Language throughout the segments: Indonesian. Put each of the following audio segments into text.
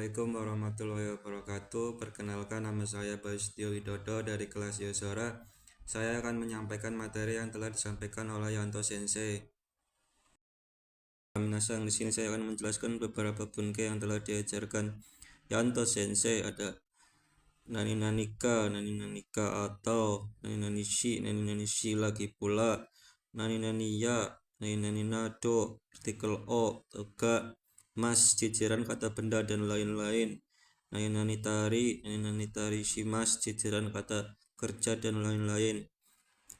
Assalamualaikum warahmatullahi wabarakatuh. Perkenalkan, nama saya Bastio Widodo dari kelas Yosora. Saya akan menyampaikan materi yang telah disampaikan oleh Yanto Sensei. Minasang, di sini saya akan menjelaskan beberapa bunke yang telah diajarkan Yanto Sensei. Ada nani nanika atau nani nanishi lagi pula, nani ya, nani nado, artikel o, toga, mas, ciciran kata benda dan lain-lain. Nani tari shimas, ciciran kata kerja dan lain-lain.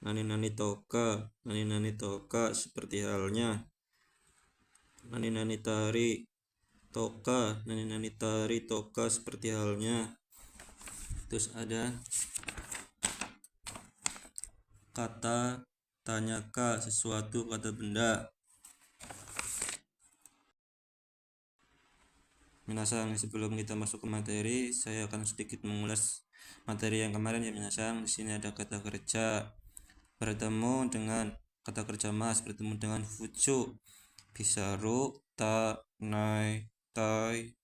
Nani toka, seperti halnya. Nani tari toka, seperti halnya. Terus ada kata tanyaka, sesuatu, kata benda. Minasang, sebelum kita masuk ke materi, saya akan sedikit mengulas materi yang kemarin ya minasang. Di sini ada kata kerja bertemu dengan kata kerja mas, bertemu dengan fucu, bisaru, ta, nai, tai.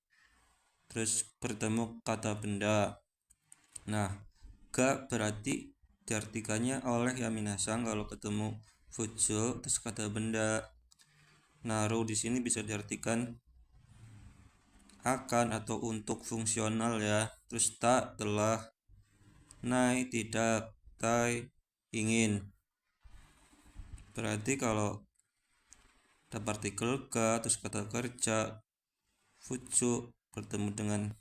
Terus bertemu kata benda. Nah, ga berarti diartikannya oleh ya minasang kalau ketemu fucu terus kata benda. Naru di sini bisa diartikan akan atau untuk fungsional ya. Terus tak, telah, nai, tidak, tai, ingin. Berarti kalau ada partikel ga terus kata kerja fucu bertemu dengan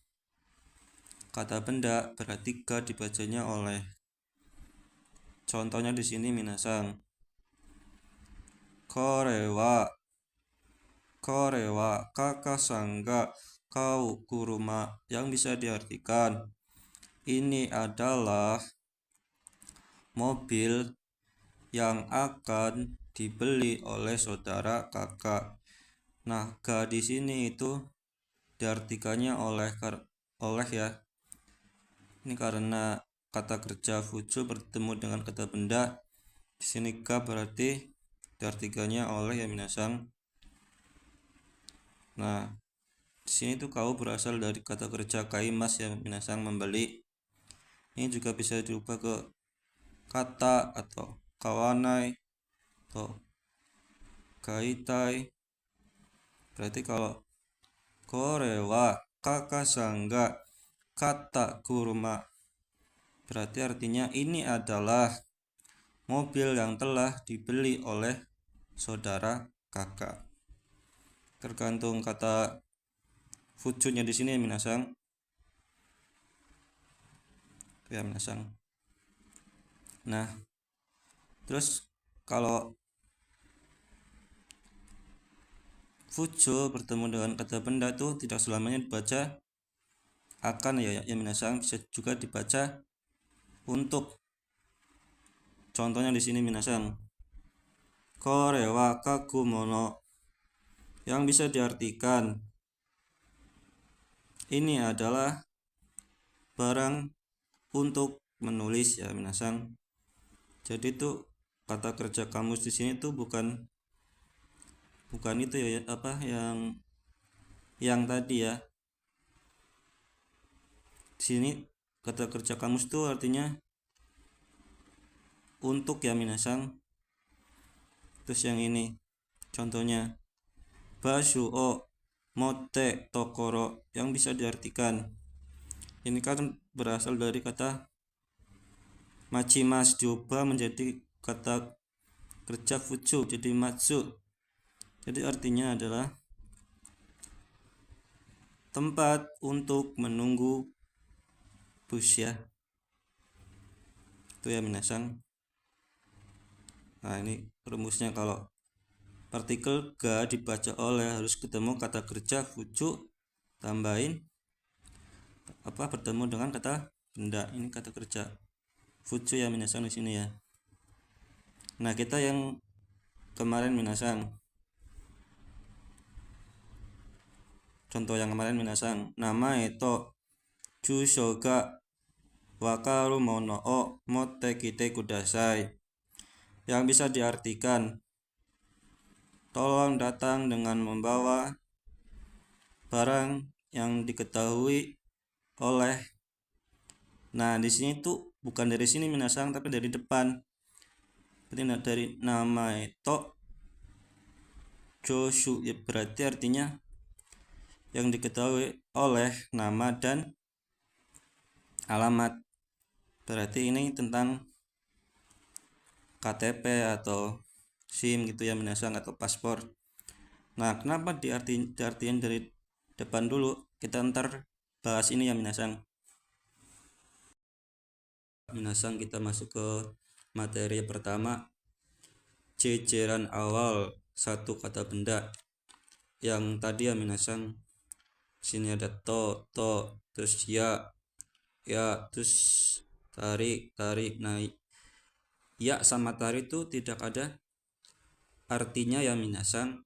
kata benda, berarti ga dibacanya oleh. Contohnya di sini minasang. Korewa kakasangga kau kuruma, yang bisa diartikan ini adalah mobil yang akan dibeli oleh saudara kakak. Nah, ga di sini itu diartikannya oleh ya. Ini karena kata kerja fucu bertemu dengan kata benda. Di sini ga berarti diartikannya oleh ya minasang. Nah, di sini tuh kau berasal dari kata kerja kaimas yang minasang, membeli. Ini juga bisa diubah ke kata atau kawanai atau kaitai. Berarti kalau korewa kakasangga kata kurma, berarti artinya ini adalah mobil yang telah dibeli oleh saudara kakak. Tergantung kata fujunya di sini minasang. Ya minasang. Nah, terus kalau fuju bertemu dengan kata benda tuh tidak selamanya dibaca akan ya minasang, bisa juga dibaca untuk. Contohnya di sini minasang. Korewa kakumono, yang bisa diartikan ini adalah barang untuk menulis ya minasang. Jadi tuh kata kerja kamus di sini tuh bukan itu ya apa yang tadi ya. Di sini kata kerja kamus tuh artinya untuk ya minasang. Terus yang ini contohnya bashu o mote tokoro, yang bisa diartikan ini kan berasal dari kata machimas, diubah menjadi kata kerja fuju jadi matsu. Jadi artinya adalah tempat untuk menunggu bus ya. Itu ya minasang. Nah, ini rumusnya, kalau partikel ga dibaca oleh harus ketemu kata kerja fuju tambahin bertemu dengan kata benda. Ini kata kerja fuju ya minasang di sini ya. Nah, kita yang kemarin minasang. Contoh yang kemarin minasang. Nama itu jusho ga wakaru mono o motte kite kudasai, yang bisa diartikan tolong datang dengan membawa barang yang diketahui oleh. Nah, di sini tuh bukan dari sini minasang tapi dari depan. Berarti dari nama itu Joshu, ya berarti artinya yang diketahui oleh nama dan alamat. Berarti ini tentang KTP atau SIM gitu ya minasang, atau paspor. Nah, kenapa diartiin dari depan dulu? Kita ntar bahas ini ya minasang. Minasang, kita masuk ke materi pertama, jejeran awal satu kata benda. Yang tadi ya minasang, sini ada to, terus ya, terus tarik, naik. Ya sama tarik itu tidak ada artinya ya minasang.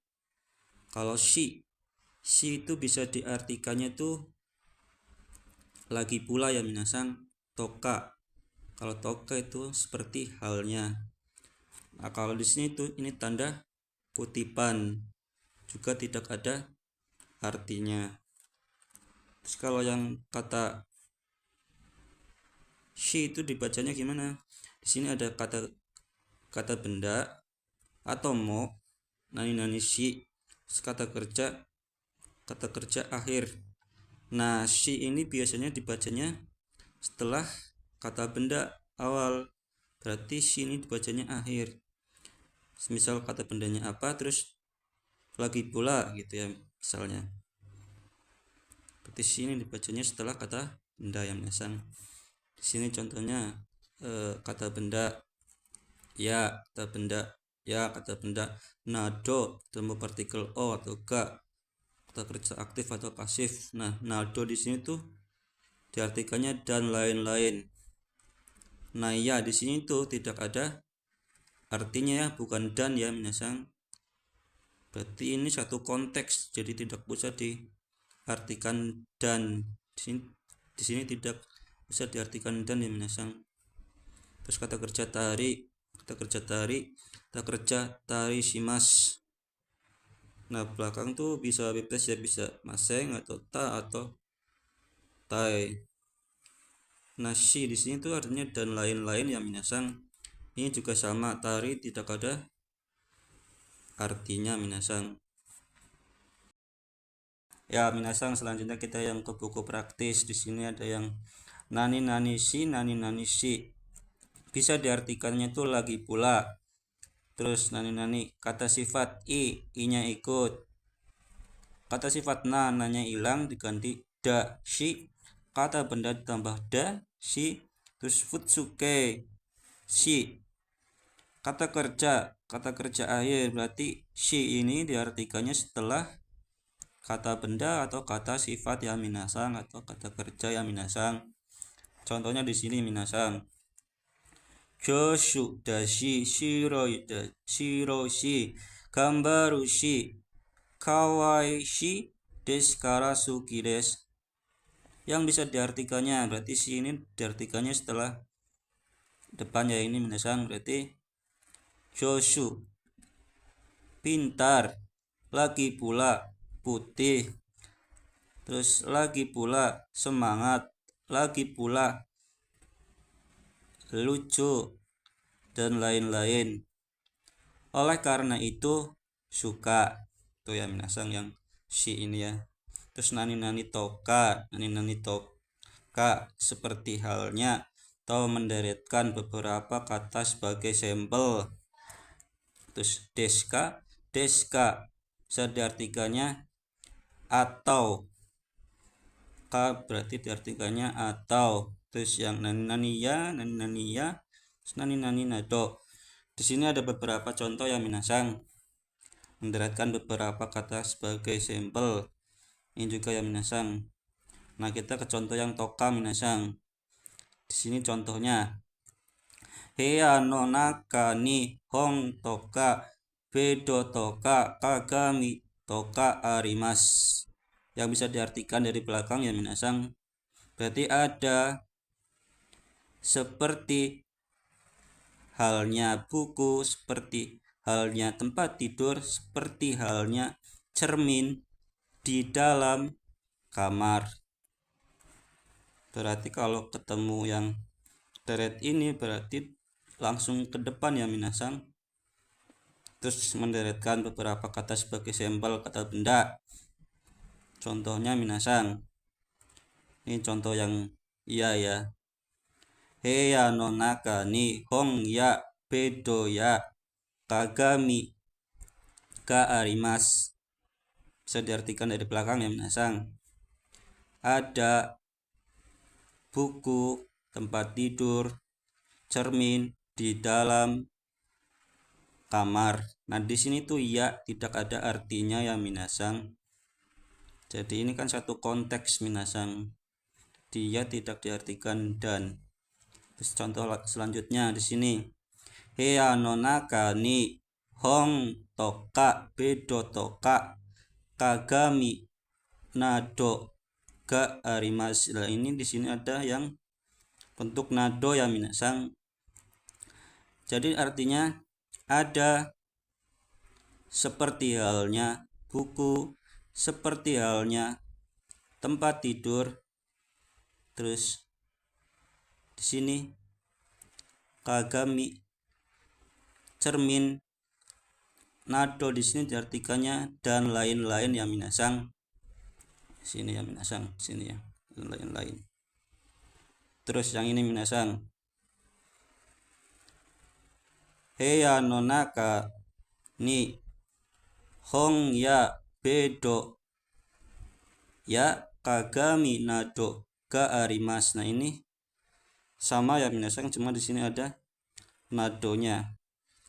Kalau si itu bisa diartikannya tuh lagi pula ya minasang, toka. Kalau toka itu seperti halnya. Nah, kalau di sini tuh ini tanda kutipan, juga tidak ada artinya. Terus kalau yang kata shi itu dibacanya gimana? Di sini ada kata benda atau mo, nani shi, kata kerja akhir. Nah, shi ini biasanya dibacanya setelah kata benda awal, berarti shi ini dibacanya akhir. Misal kata bendanya apa, terus lagi pula gitu ya misalnya. Berarti shi ini dibacanya setelah kata benda yang minasang. Di sini contohnya kata benda ya, kata benda nado, temu partikel o atau ga, kata kerja aktif atau pasif. Nah, nado di sini tuh diartikannya dan lain-lain. Nah, ya di sini tuh tidak ada artinya ya, bukan dan ya minasang. Berarti ini satu konteks, jadi tidak bisa diartikan dan. Di sini tidak bisa diartikan dan ya minasang. Terus kata kerja tari, kata kerja tari shimas. Nah, belakang tuh bisa bebas ya, bisa maseng atau ta atau tai. Nah, shi di sini tuh artinya dan lain-lain ya minasang. Ini juga sama, tari tidak ada artinya minasang. Ya minasang, selanjutnya kita yang ke buku praktis. Di sini ada yang nani nani shi. Bisa diartikannya itu lagi pula. Terus nani kata sifat i-nya ikut. Kata sifat nanya hilang diganti da, shi. Kata benda ditambah da, shi. Terus futsuke, shi. Kata kerja akhir, berarti shi ini diartikannya setelah kata benda atau kata sifat ya minasang, atau kata kerja ya minasang. Contohnya di sini minasang. Joshu dashi shiroshi gambaru shi kawai shi desu kara suki desu. Yang bisa diartikannya, berarti shi ini diartikannya setelah depannya ini minasang, berarti Joshu pintar, lagi pula putih, terus lagi pula semangat, lagi pula lucu, dan lain-lain. Oleh karena itu suka. Tuh ya minasang yang shi ini ya. Terus nani toka seperti halnya, atau menderetkan beberapa kata sebagai sampel. Terus deska bisa diartikannya atau, ka berarti diartikannya atau. Terus yang nani ya, terus nani nado. Di sini ada beberapa contoh ya minasang, menderetkan beberapa kata sebagai sampel. Ini juga ya minasang. Nah, kita ke contoh yang toka minasang. Di sini contohnya Heya no naka ni hong toka bedo toka kagami toka arimas. Yang bisa diartikan dari belakang ya minasang, berarti ada seperti halnya buku, seperti halnya tempat tidur, seperti halnya cermin di dalam kamar. Berarti kalau ketemu yang deret ini berarti langsung ke depan ya minasang. Terus menderetkan beberapa kata sebagai sampel kata benda. Contohnya minasang. Ini contoh yang iya ya. Heya no naka ni hong ya bedo ya kagami ga arimasu. Bisa diartikan dari belakang ya minasang. Ada buku, tempat tidur, cermin di dalam kamar. Nah, di sini tuh ya tidak ada artinya ya minasang. Jadi ini kan satu konteks minasang. Dia tidak diartikan dan. Terus contoh selanjutnya di sini. Heya no naka ni hong toka bedo toka kagami nado ga arimasu. Nah, ini di sini ada yang bentuk nado ya minasang. Jadi artinya ada seperti halnya buku, seperti halnya tempat tidur. Terus di sini kagami cermin, nado di sini diartikannya dan lain-lain ya minasang. Sini ya minasang, sini ya, dan lain-lain. Terus yang ini minasang. Heya no naka ni hong ya bedo ya kagami nado ga arimasu. Nah, ini sama ya minasang, cuma di sini ada nadonya.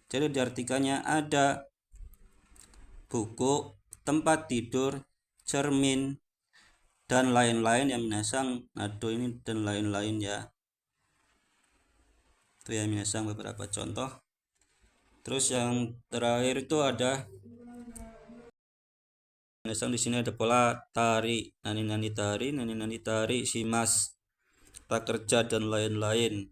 Jadi diartikannya ada buku, tempat tidur, cermin dan lain-lain ya minasang. Nado ini dan lain-lain ya. Itu ya minasang beberapa contoh. Terus yang terakhir itu ada minasang, di sini ada pola tari, nani tari, shimas, tak kerja dan lain-lain.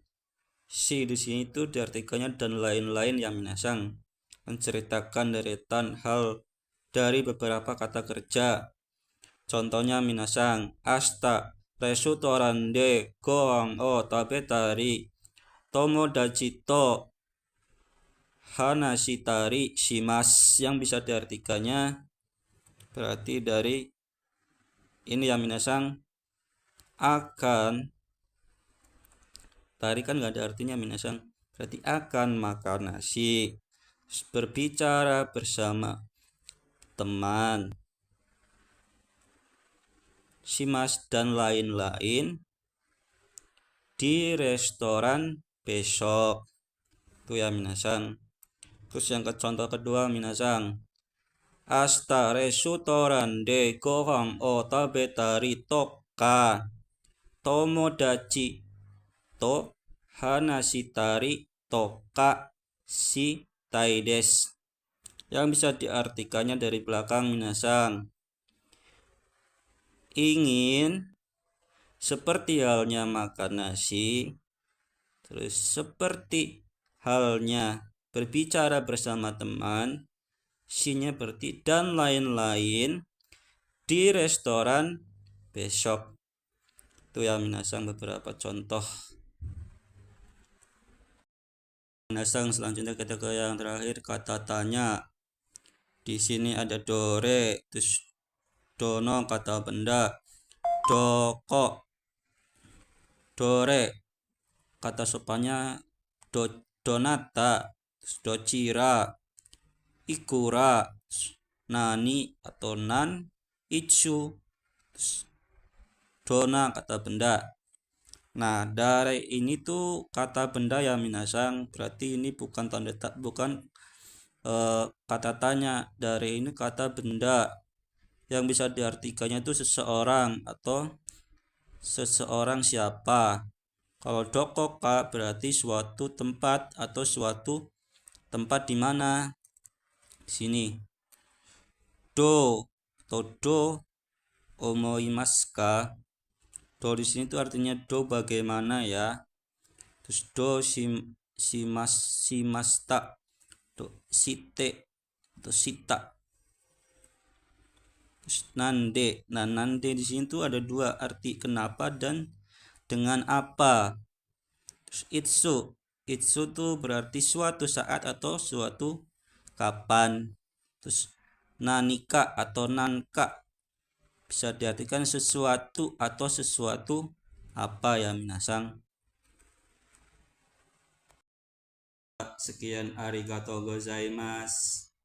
Si di sini itu diartikannya dan lain-lain ya minasang, menceritakan deretan hal dari beberapa kata kerja. Contohnya minasang, asta restoran de goang o tabetari tomodachi to hanashitari shimasu. Yang bisa diartikannya berarti dari ini ya minasang, akan tari kan gak ada artinya minasang, berarti akan makan nasi, berbicara bersama teman, shimas dan lain-lain di restoran besok. Itu ya minasang. Terus yang contoh kedua minasang, asta restoran de gohang o tabetari toka tomodachi to hanashitari toka shitai desu. Yang bisa diartikannya dari belakang minasang, ingin seperti halnya makan nasi, terus seperti halnya berbicara bersama teman, sinya berarti dan lain-lain di restoran besok. Itu ya minasang beberapa contoh. Minasang, selanjutnya kita ke yang terakhir, kata tanya. Di sini ada dore, terus dono kata benda, doko, dore kata sopannya, donata, docira, ikura, nani atau nan, ichu, dona kata benda. Nah, dari ini tuh kata benda ya minasang, berarti ini bukan kata tanya. Dari ini kata benda yang bisa diartikannya itu seseorang atau seseorang siapa. Kalau dokoka berarti suatu tempat atau suatu tempat di mana. Di sini do atau do omoimasu ka. Do di sini tuh artinya do bagaimana ya. Terus do shimasta, do shite atau shita. Terus nande. Nah, nande di sini tuh ada dua arti, kenapa dan dengan apa. Terus itsu. Itsu tuh berarti suatu saat atau suatu kapan. Terus nanika atau nanka bisa diartikan sesuatu atau sesuatu apa ya minasang. Sekian, arigatou gozaimasu.